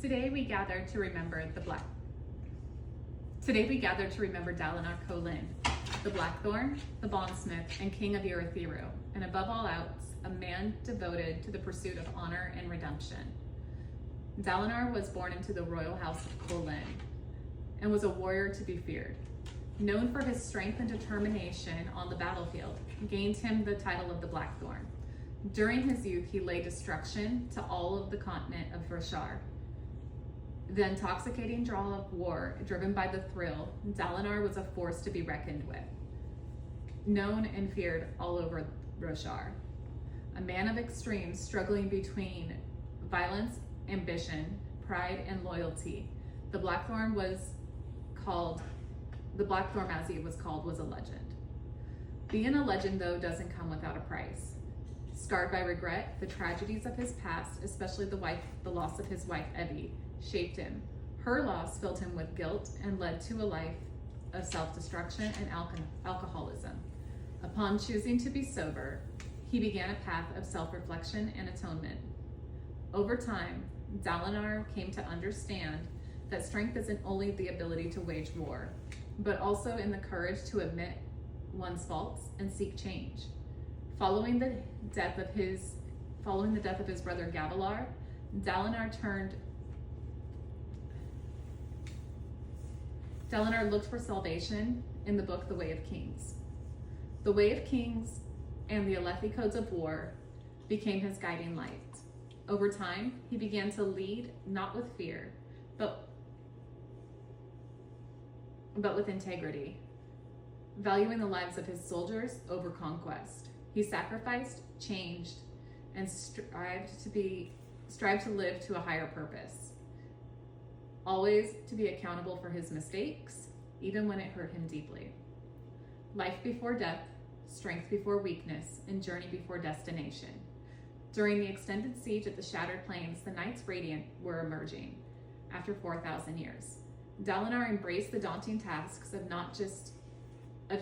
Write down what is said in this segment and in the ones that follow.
Today we gather to remember Dalinar Kholin, the Blackthorn, the bondsmith, and king of Urithiru, and above all else, a man devoted to the pursuit of honor and redemption. Dalinar was born into the royal house of Kholin and was a warrior to be feared. Known for his strength and determination on the battlefield, gained him the title of the Blackthorn. During his youth, he laid destruction to all of the continent of Roshar. The intoxicating draw of war, driven by the thrill, Dalinar was a force to be reckoned with, known and feared all over Roshar. A man of extremes, struggling between violence, ambition, pride, and loyalty, the Blackthorn, as he was called, was a legend. Being a legend, though, doesn't come without a price. Scarred by regret, the tragedies of his past, especially the loss of his wife, Evie, shaped him. Her loss filled him with guilt and led to a life of self-destruction and alcoholism. Upon choosing to be sober, he began a path of self-reflection and atonement. Over time, Dalinar came to understand that strength isn't only the ability to wage war, but also in the courage to admit one's faults and seek change. Following the death of his brother Gavilar, Dalinar looked for salvation in the book The Way of Kings. The Way of Kings and the Alethi codes of war became his guiding light. Over time, he began to lead not with fear, but with integrity, valuing the lives of his soldiers over conquest. He sacrificed, changed, and strived to live to a higher purpose. Always to be accountable for his mistakes, even when it hurt him deeply. Life before death, strength before weakness, and journey before destination. During the extended siege at the Shattered Plains, the Knights Radiant were emerging after 4,000 years. Dalinar embraced the daunting tasks of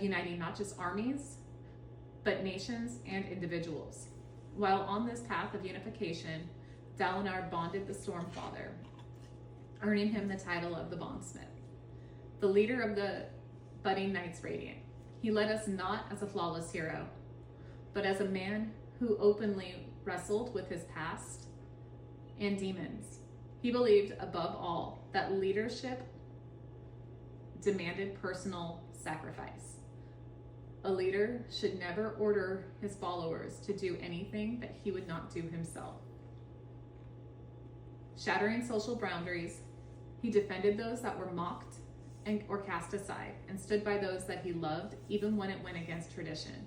uniting not just armies, but nations and individuals. While on this path of unification, Dalinar bonded the Stormfather, earning him the title of the Bondsmith, the leader of the budding Knights Radiant. He led us not as a flawless hero, but as a man who openly wrestled with his past and demons. He believed, above all, that leadership demanded personal sacrifice. A leader should never order his followers to do anything that he would not do himself. Shattering social boundaries, he defended those that were mocked or cast aside, and stood by those that he loved, even when it went against tradition.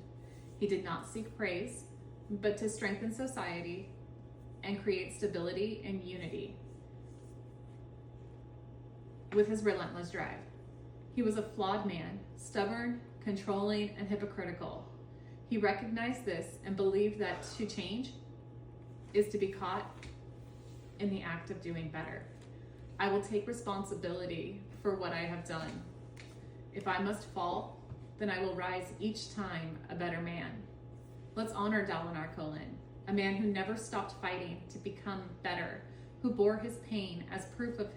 He did not seek praise, but to strengthen society and create stability and unity with his relentless drive. He was a flawed man, stubborn, controlling, and hypocritical. He recognized this and believed that to change is to be caught in the act of doing better. I will take responsibility for what I have done. If I must fall, then I will rise each time a better man. Let's honor Dalinar Kholin, a man who never stopped fighting to become better, who bore his pain as proof of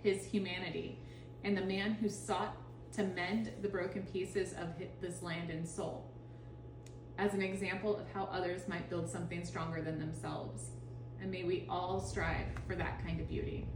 his humanity, and the man who sought to mend the broken pieces of this land and soul, as an example of how others might build something stronger than themselves. And may we all strive for that kind of beauty.